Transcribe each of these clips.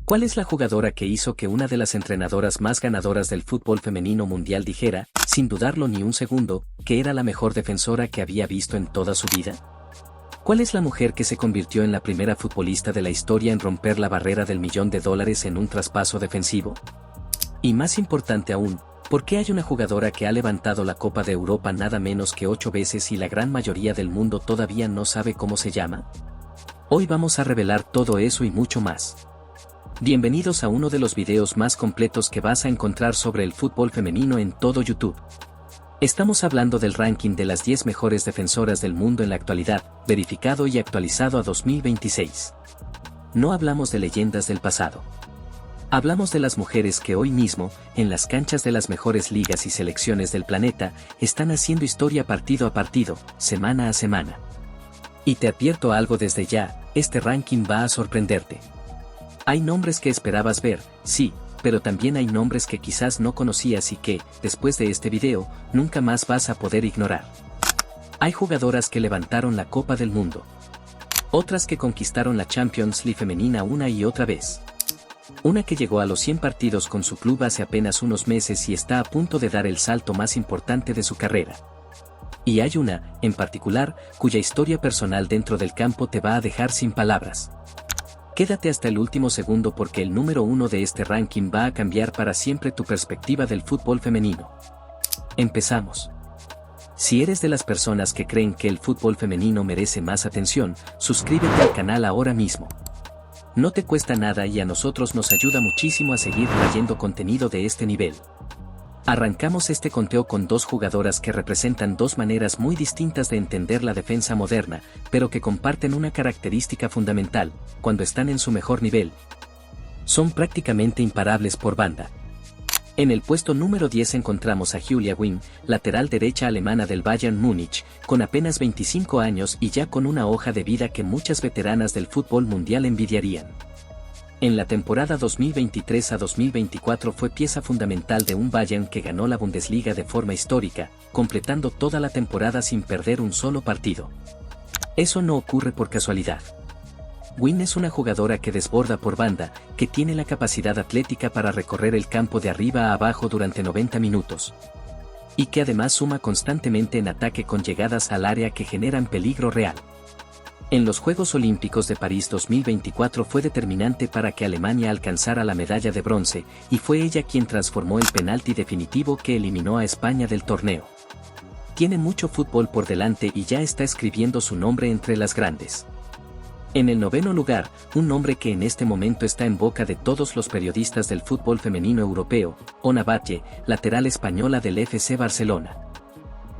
¿Cuál es la jugadora que hizo que una de las entrenadoras más ganadoras del fútbol femenino mundial dijera, sin dudarlo ni un segundo, que era la mejor defensora que había visto en toda su vida? ¿Cuál es la mujer que se convirtió en la primera futbolista de la historia en romper la barrera del $1.000.000 en un traspaso defensivo? Y más importante aún, ¿por qué hay una jugadora que ha levantado la Copa de Europa nada menos que 8 veces y la gran mayoría del mundo todavía no sabe cómo se llama? Hoy vamos a revelar todo eso y mucho más. Bienvenidos a uno de los videos más completos que vas a encontrar sobre el fútbol femenino en todo YouTube. Estamos hablando del ranking de las 10 mejores defensoras del mundo en la actualidad, verificado y actualizado a 2026. No hablamos de leyendas del pasado. Hablamos de las mujeres que hoy mismo, en las canchas de las mejores ligas y selecciones del planeta, están haciendo historia partido a partido, semana a semana. Y te advierto algo desde ya, este ranking va a sorprenderte. Hay nombres que esperabas ver, sí, pero también hay nombres que quizás no conocías y que, después de este video, nunca más vas a poder ignorar. Hay jugadoras que levantaron la Copa del Mundo. Otras que conquistaron la Champions League femenina una y otra vez. Una que llegó a los 100 partidos con su club hace apenas unos meses y está a punto de dar el salto más importante de su carrera. Y hay una, en particular, cuya historia personal dentro del campo te va a dejar sin palabras. Quédate hasta el último segundo porque el número 1 de este ranking va a cambiar para siempre tu perspectiva del fútbol femenino. Empezamos. Si eres de las personas que creen que el fútbol femenino merece más atención, suscríbete al canal ahora mismo. No te cuesta nada y a nosotros nos ayuda muchísimo a seguir trayendo contenido de este nivel. Arrancamos este conteo con dos jugadoras que representan dos maneras muy distintas de entender la defensa moderna, pero que comparten una característica fundamental: cuando están en su mejor nivel, son prácticamente imparables por banda. En el puesto número 10 encontramos a Julia Wim, lateral derecha alemana del Bayern Múnich, con apenas 25 años y ya con una hoja de vida que muchas veteranas del fútbol mundial envidiarían. En la temporada 2023 a 2024 fue pieza fundamental de un Bayern que ganó la Bundesliga de forma histórica, completando toda la temporada sin perder un solo partido. Eso no ocurre por casualidad. Wim es una jugadora que desborda por banda, que tiene la capacidad atlética para recorrer el campo de arriba a abajo durante 90 minutos. Y que además suma constantemente en ataque con llegadas al área que generan peligro real. En los Juegos Olímpicos de París 2024 fue determinante para que Alemania alcanzara la medalla de bronce, y fue ella quien transformó el penalti definitivo que eliminó a España del torneo. Tiene mucho fútbol por delante y ya está escribiendo su nombre entre las grandes. En el 9º lugar, un nombre que en este momento está en boca de todos los periodistas del fútbol femenino europeo, Ona Batlle, lateral española del FC Barcelona.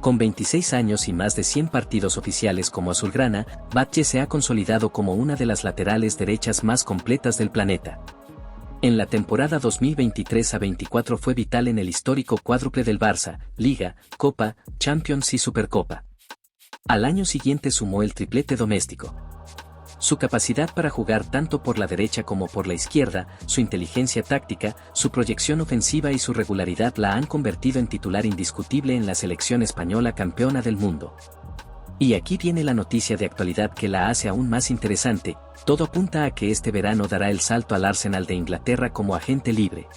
Con 26 años y más de 100 partidos oficiales como azulgrana, Batlle se ha consolidado como una de las laterales derechas más completas del planeta. En la temporada 2023 a 24 fue vital en el histórico cuádruple del Barça, Liga, Copa, Champions y Supercopa. Al año siguiente sumó el triplete doméstico. Su capacidad para jugar tanto por la derecha como por la izquierda, su inteligencia táctica, su proyección ofensiva y su regularidad la han convertido en titular indiscutible en la selección española campeona del mundo. Y aquí viene la noticia de actualidad que la hace aún más interesante: todo apunta a que este verano dará el salto al Arsenal de Inglaterra como agente libre.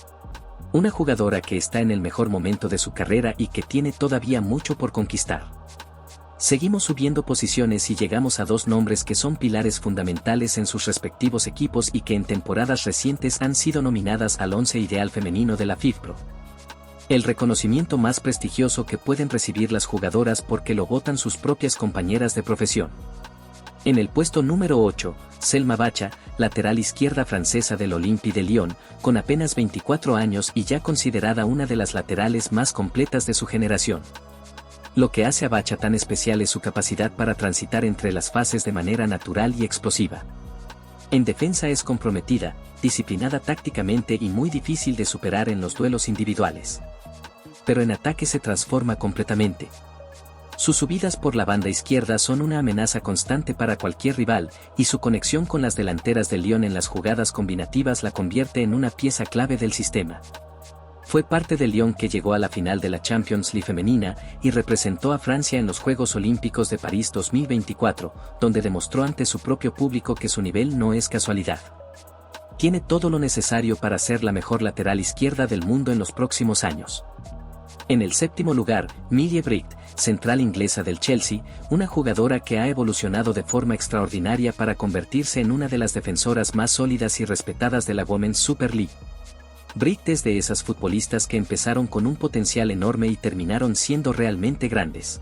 Una jugadora que está en el mejor momento de su carrera y que tiene todavía mucho por conquistar. Seguimos subiendo posiciones y llegamos a dos nombres que son pilares fundamentales en sus respectivos equipos y que en temporadas recientes han sido nominadas al 11 ideal femenino de la FIFPro. El reconocimiento más prestigioso que pueden recibir las jugadoras porque lo votan sus propias compañeras de profesión. En el puesto número 8, Selma Bacha, lateral izquierda francesa del Olympique de Lyon, con apenas 24 años y ya considerada una de las laterales más completas de su generación. Lo que hace a Bacha tan especial es su capacidad para transitar entre las fases de manera natural y explosiva. En defensa es comprometida, disciplinada tácticamente y muy difícil de superar en los duelos individuales. Pero en ataque se transforma completamente. Sus subidas por la banda izquierda son una amenaza constante para cualquier rival, y su conexión con las delanteras del Lyon en las jugadas combinativas la convierte en una pieza clave del sistema. Fue parte del Lyon que llegó a la final de la Champions League femenina y representó a Francia en los Juegos Olímpicos de París 2024, donde demostró ante su propio público que su nivel no es casualidad. tiene todo lo necesario para ser la mejor lateral izquierda del mundo en los próximos años. En el séptimo lugar, Millie Bright, central inglesa del Chelsea, una jugadora que ha evolucionado de forma extraordinaria para convertirse en una de las defensoras más sólidas y respetadas de la Women's Super League. Bright es de esas futbolistas que empezaron con un potencial enorme y terminaron siendo realmente grandes.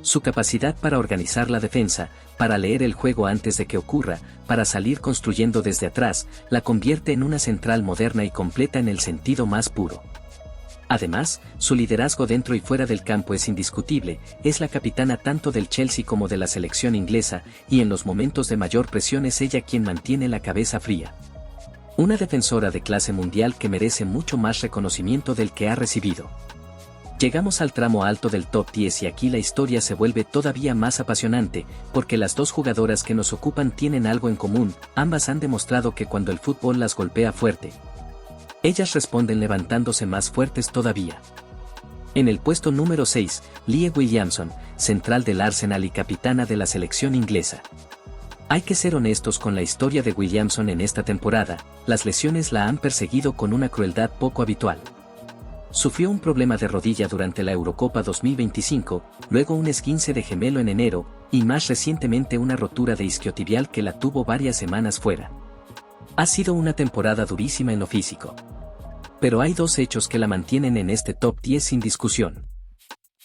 Su capacidad para organizar la defensa, para leer el juego antes de que ocurra, para salir construyendo desde atrás, la convierte en una central moderna y completa en el sentido más puro. Además, su liderazgo dentro y fuera del campo es indiscutible, es la capitana tanto del Chelsea como de la selección inglesa, y en los momentos de mayor presión es ella quien mantiene la cabeza fría. Una defensora de clase mundial que merece mucho más reconocimiento del que ha recibido. Llegamos al tramo alto del top 10 y aquí la historia se vuelve todavía más apasionante, porque las dos jugadoras que nos ocupan tienen algo en común, ambas han demostrado que cuando el fútbol las golpea fuerte, ellas responden levantándose más fuertes todavía. En el puesto número 6, Leah Williamson, central del Arsenal y capitana de la selección inglesa. Hay que ser honestos con la historia de Williamson en esta temporada, las lesiones la han perseguido con una crueldad poco habitual. Sufrió un problema de rodilla durante la Eurocopa 2025, luego un esguince de gemelo en enero, y más recientemente una rotura de isquiotibial que la tuvo varias semanas fuera. Ha sido una temporada durísima en lo físico. Pero hay dos hechos que la mantienen en este top 10 sin discusión.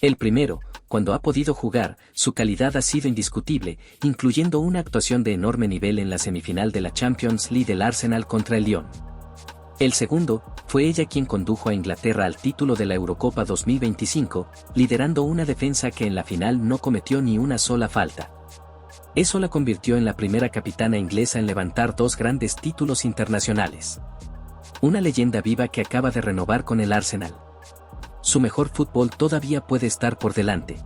El primero, cuando ha podido jugar, su calidad ha sido indiscutible, incluyendo una actuación de enorme nivel en la semifinal de la Champions League del Arsenal contra el Lyon. El segundo, fue ella quien condujo a Inglaterra al título de la Eurocopa 2025, liderando una defensa que en la final no cometió ni una sola falta. Eso la convirtió en la primera capitana inglesa en levantar dos grandes títulos internacionales. Una leyenda viva que acaba de renovar con el Arsenal. Su mejor fútbol todavía puede estar por delante.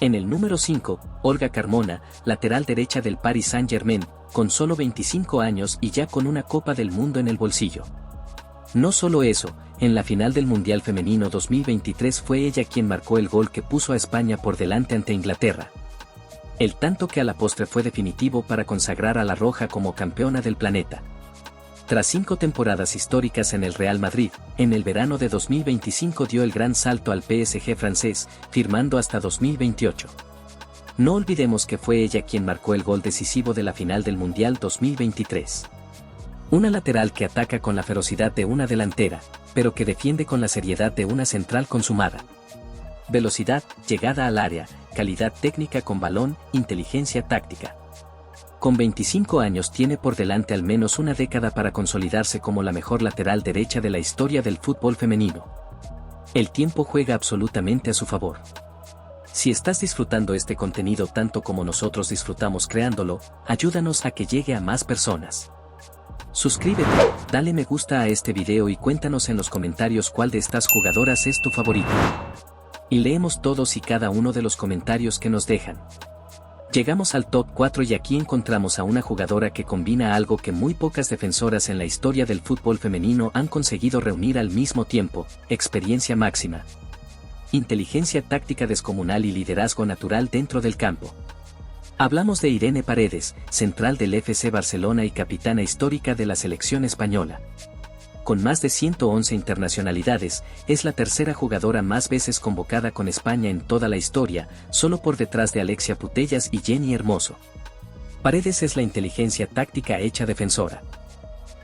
En el número 5, Olga Carmona, lateral derecha del Paris Saint-Germain, con solo 25 años y ya con una Copa del Mundo en el bolsillo. No solo eso, en la final del Mundial Femenino 2023 fue ella quien marcó el gol que puso a España por delante ante Inglaterra. El tanto que a la postre fue definitivo para consagrar a la Roja como campeona del planeta. Tras 5 temporadas históricas en el Real Madrid, en el verano de 2025 dio el gran salto al PSG francés, firmando hasta 2028. No olvidemos que fue ella quien marcó el gol decisivo de la final del Mundial 2023. Una lateral que ataca con la ferocidad de una delantera, pero que defiende con la seriedad de una central consumada. Velocidad, llegada al área, calidad técnica con balón, inteligencia táctica. Con 25 años tiene por delante al menos una década para consolidarse como la mejor lateral derecha de la historia del fútbol femenino. El tiempo juega absolutamente a su favor. Si estás disfrutando este contenido tanto como nosotros disfrutamos creándolo, ayúdanos a que llegue a más personas. Suscríbete, dale me gusta a este video y cuéntanos en los comentarios cuál de estas jugadoras es tu favorito. Y leemos todos y cada uno de los comentarios que nos dejan. Llegamos al top 4 y aquí encontramos a una jugadora que combina algo que muy pocas defensoras en la historia del fútbol femenino han conseguido reunir al mismo tiempo: experiencia máxima, inteligencia táctica descomunal y liderazgo natural dentro del campo. Hablamos de Irene Paredes, central del FC Barcelona y capitana histórica de la selección española. Con más de 111 internacionalidades, es la tercera jugadora más veces convocada con España en toda la historia, solo por detrás de Alexia Putellas y Jenny Hermoso. Paredes es la inteligencia táctica hecha defensora.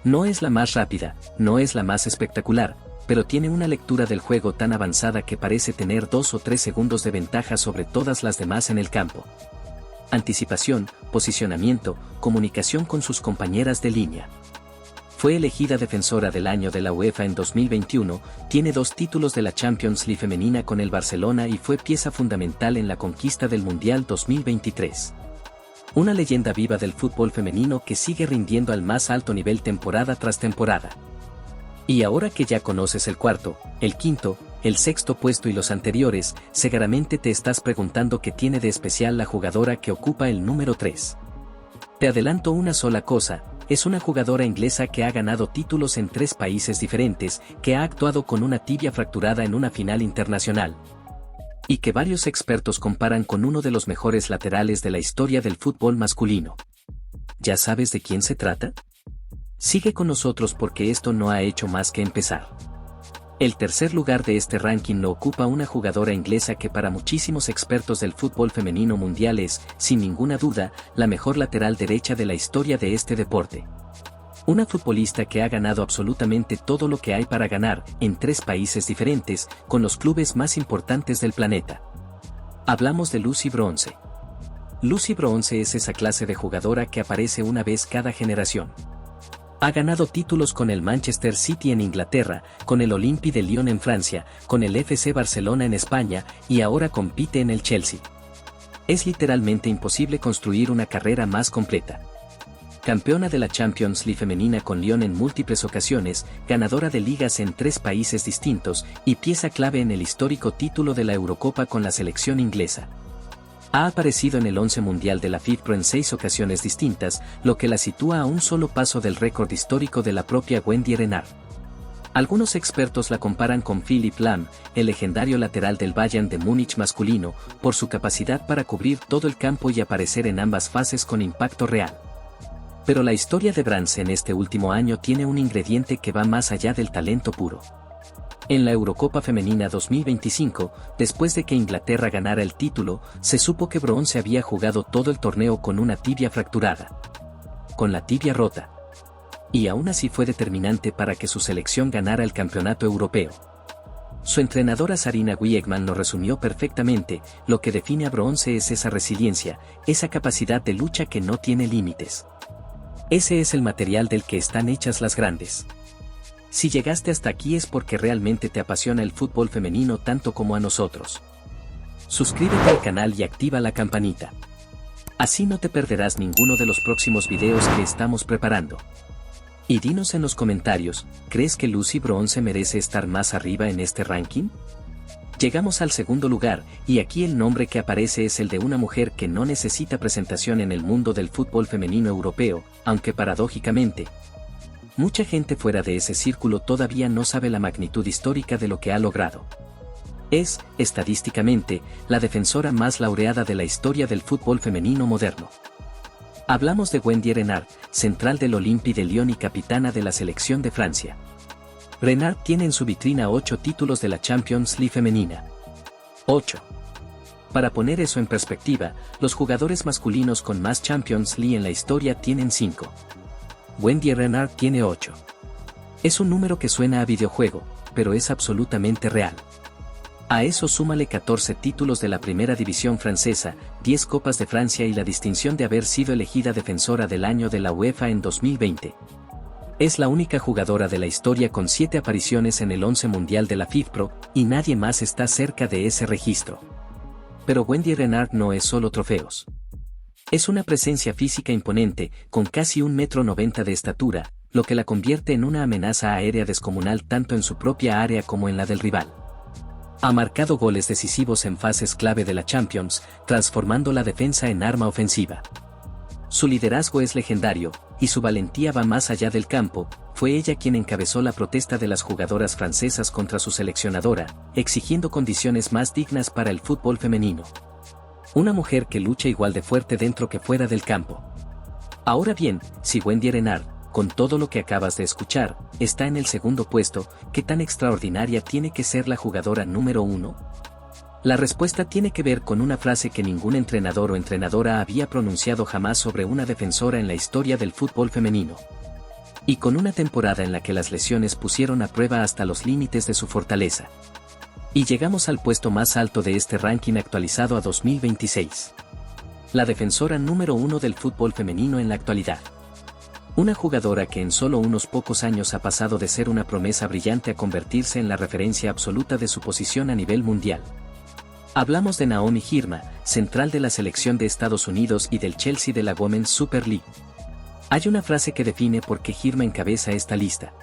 No es la más rápida, no es la más espectacular, pero tiene una lectura del juego tan avanzada que parece tener 2 o 3 segundos de ventaja sobre todas las demás en el campo. Anticipación, posicionamiento, comunicación con sus compañeras de línea. Fue elegida defensora del año de la UEFA en 2021, tiene 2 títulos de la Champions League femenina con el Barcelona y fue pieza fundamental en la conquista del Mundial 2023. Una leyenda viva del fútbol femenino que sigue rindiendo al más alto nivel temporada tras temporada. Y ahora que ya conoces el cuarto, el quinto, el sexto puesto y los anteriores, seguramente te estás preguntando qué tiene de especial la jugadora que ocupa el número 3. Te adelanto una sola cosa: es una jugadora inglesa que ha ganado títulos en 3 países diferentes, que ha actuado con una tibia fracturada en una final internacional, y que varios expertos comparan con uno de los mejores laterales de la historia del fútbol masculino. ¿Ya sabes de quién se trata? Sigue con nosotros porque esto no ha hecho más que empezar. El tercer lugar de este ranking lo ocupa una jugadora inglesa que para muchísimos expertos del fútbol femenino mundial es, sin ninguna duda, la mejor lateral derecha de la historia de este deporte. Una futbolista que ha ganado absolutamente todo lo que hay para ganar, en 3 países diferentes, con los clubes más importantes del planeta. Hablamos de Lucy Bronze. Lucy Bronze es esa clase de jugadora que aparece una vez cada generación. Ha ganado títulos con el Manchester City en Inglaterra, con el Olympique de Lyon en Francia, con el FC Barcelona en España y ahora compite en el Chelsea. Es literalmente imposible construir una carrera más completa. Campeona de la Champions League femenina con Lyon en múltiples ocasiones, ganadora de ligas en 3 países distintos y pieza clave en el histórico título de la Eurocopa con la selección inglesa. Ha aparecido en el 11 mundial de la FIFPro en 6 ocasiones distintas, lo que la sitúa a un solo paso del récord histórico de la propia Wendy Renard. Algunos expertos la comparan con Philipp Lahm, el legendario lateral del Bayern de Múnich masculino, por su capacidad para cubrir todo el campo y aparecer en ambas fases con impacto real. Pero la historia de Bronze en este último año tiene un ingrediente que va más allá del talento puro. En la Eurocopa Femenina 2025, después de que Inglaterra ganara el título, se supo que Bronze había jugado todo el torneo con una tibia fracturada. Con la tibia rota. Y aún así fue determinante para que su selección ganara el campeonato europeo. Su entrenadora Sarina Wiegman lo resumió perfectamente: lo que define a Bronze es esa resiliencia, esa capacidad de lucha que no tiene límites. Ese es el material del que están hechas las grandes. Si llegaste hasta aquí es porque realmente te apasiona el fútbol femenino tanto como a nosotros. Suscríbete al canal y activa la campanita. Así no te perderás ninguno de los próximos videos que estamos preparando. Y dinos en los comentarios, ¿crees que Lucy Bronze merece estar más arriba en este ranking? Llegamos al segundo lugar, y aquí el nombre que aparece es el de una mujer que no necesita presentación en el mundo del fútbol femenino europeo, aunque paradójicamente, mucha gente fuera de ese círculo todavía no sabe la magnitud histórica de lo que ha logrado. Es, estadísticamente, la defensora más laureada de la historia del fútbol femenino moderno. Hablamos de Wendy Renard, central del Olympique de Lyon y capitana de la selección de Francia. Renard tiene en su vitrina 8 títulos de la Champions League femenina. 8. Para poner eso en perspectiva, los jugadores masculinos con más Champions League en la historia tienen 5. Wendy Renard tiene 8. Es un número que suena a videojuego, pero es absolutamente real. A eso súmale 14 títulos de la primera división francesa, 10 Copas de Francia y la distinción de haber sido elegida defensora del año de la UEFA en 2020. Es la única jugadora de la historia con 7 apariciones en el 11 mundial de la FIFPro, y nadie más está cerca de ese registro. Pero Wendy Renard no es solo trofeos. Es una presencia física imponente, con casi 1,90 m de estatura, lo que la convierte en una amenaza aérea descomunal tanto en su propia área como en la del rival. Ha marcado goles decisivos en fases clave de la Champions, transformando la defensa en arma ofensiva. Su liderazgo es legendario, y su valentía va más allá del campo. Fue ella quien encabezó la protesta de las jugadoras francesas contra su seleccionadora, exigiendo condiciones más dignas para el fútbol femenino. Una mujer que lucha igual de fuerte dentro que fuera del campo. Ahora bien, si Wendy Renard, con todo lo que acabas de escuchar, está en el segundo puesto, ¿qué tan extraordinaria tiene que ser la jugadora número 1? La respuesta tiene que ver con una frase que ningún entrenador o entrenadora había pronunciado jamás sobre una defensora en la historia del fútbol femenino. Y con una temporada en la que las lesiones pusieron a prueba hasta los límites de su fortaleza. Y llegamos al puesto más alto de este ranking actualizado a 2026. La defensora número 1 del fútbol femenino en la actualidad. Una jugadora que en solo unos pocos años ha pasado de ser una promesa brillante a convertirse en la referencia absoluta de su posición a nivel mundial. Hablamos de Naomi Girma, central de la selección de Estados Unidos y del Chelsea de la Women's Super League. Hay una frase que define por qué Girma encabeza esta lista.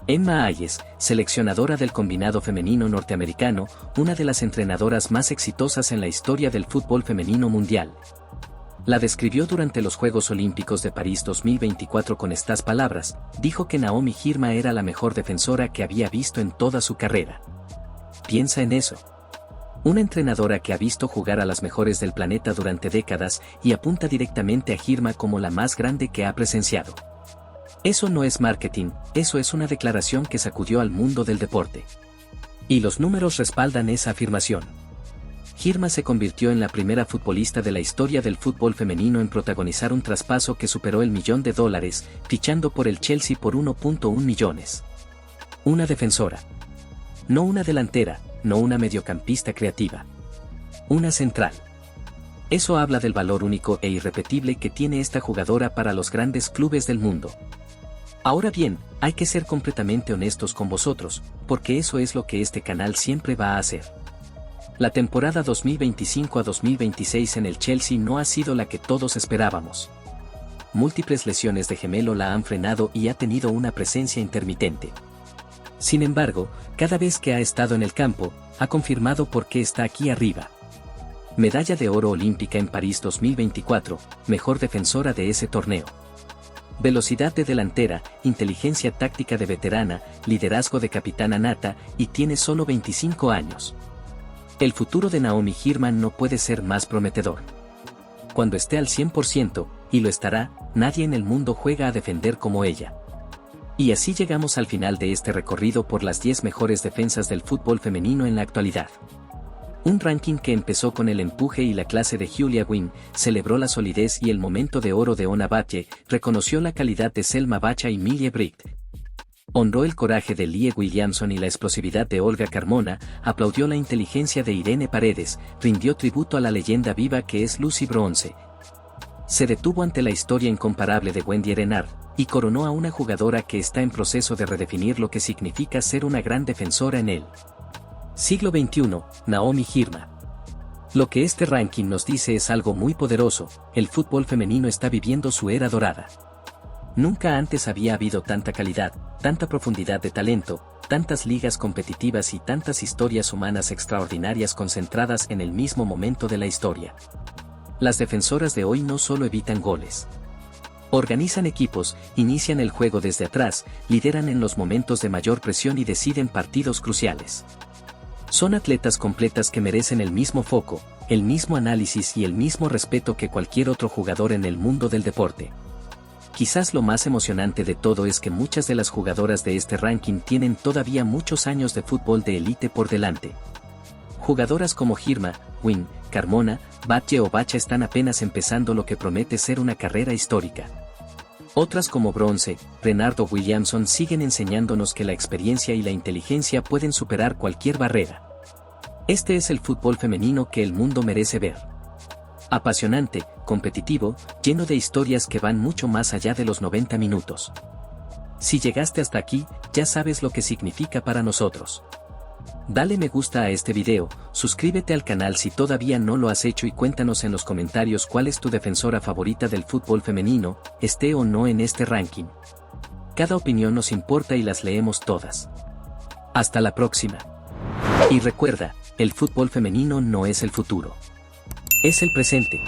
Emma Hayes, seleccionadora del combinado femenino norteamericano, una de las entrenadoras más exitosas en la historia del fútbol femenino mundial. La describió durante los Juegos Olímpicos de París 2024 con estas palabras: dijo que Naomi Girma era la mejor defensora que había visto en toda su carrera. Piensa en eso. Una entrenadora que ha visto jugar a las mejores del planeta durante décadas y apunta directamente a Girma como la más grande que ha presenciado. Eso no es marketing, eso es una declaración que sacudió al mundo del deporte. Y los números respaldan esa afirmación. Girma se convirtió en la primera futbolista de la historia del fútbol femenino en protagonizar un traspaso que superó el $1.000.000, fichando por el Chelsea por 1.1 millones. Una defensora. No una delantera, no una mediocampista creativa. Una central. Eso habla del valor único e irrepetible que tiene esta jugadora para los grandes clubes del mundo. Ahora bien, hay que ser completamente honestos con vosotros, porque eso es lo que este canal siempre va a hacer. La temporada 2025 a 2026 en el Chelsea no ha sido la que todos esperábamos. Múltiples lesiones de gemelo la han frenado y ha tenido una presencia intermitente. Sin embargo, cada vez que ha estado en el campo, ha confirmado por qué está aquí arriba. Medalla de oro olímpica en París 2024, mejor defensora de ese torneo. Velocidad de delantera, inteligencia táctica de veterana, liderazgo de capitana nata, y tiene solo 25 años. El futuro de Naomi Girma no puede ser más prometedor. Cuando esté al 100%, y lo estará, nadie en el mundo juega a defender como ella. Y así llegamos al final de este recorrido por las 10 mejores defensas del fútbol femenino en la actualidad. Un ranking que empezó con el empuje y la clase de Julia Wynn, celebró la solidez y el momento de oro de Ona Batlle, reconoció la calidad de Selma Bacha y Millie Bright. Honró el coraje de Lie Williamson y la explosividad de Olga Carmona, aplaudió la inteligencia de Irene Paredes, rindió tributo a la leyenda viva que es Lucy Bronze. Se detuvo ante la historia incomparable de Wendy Renard, y coronó a una jugadora que está en proceso de redefinir lo que significa ser una gran defensora en él. Siglo XXI, Naomi Girma. Lo que este ranking nos dice es algo muy poderoso: el fútbol femenino está viviendo su era dorada. Nunca antes había habido tanta calidad, tanta profundidad de talento, tantas ligas competitivas y tantas historias humanas extraordinarias concentradas en el mismo momento de la historia. Las defensoras de hoy no solo evitan goles. Organizan equipos, inician el juego desde atrás, lideran en los momentos de mayor presión y deciden partidos cruciales. Son atletas completas que merecen el mismo foco, el mismo análisis y el mismo respeto que cualquier otro jugador en el mundo del deporte. Quizás lo más emocionante de todo es que muchas de las jugadoras de este ranking tienen todavía muchos años de fútbol de élite por delante. Jugadoras como Girma, Wynn, Carmona, Batlle o Bacha están apenas empezando lo que promete ser una carrera histórica. Otras como Bronze, Renard o Williamson siguen enseñándonos que la experiencia y la inteligencia pueden superar cualquier barrera. Este es el fútbol femenino que el mundo merece ver. Apasionante, competitivo, lleno de historias que van mucho más allá de los 90 minutos. Si llegaste hasta aquí, ya sabes lo que significa para nosotros. Dale me gusta a este video, suscríbete al canal si todavía no lo has hecho y cuéntanos en los comentarios cuál es tu defensora favorita del fútbol femenino, esté o no en este ranking. Cada opinión nos importa y las leemos todas. Hasta la próxima. Y recuerda, el fútbol femenino no es el futuro. Es el presente.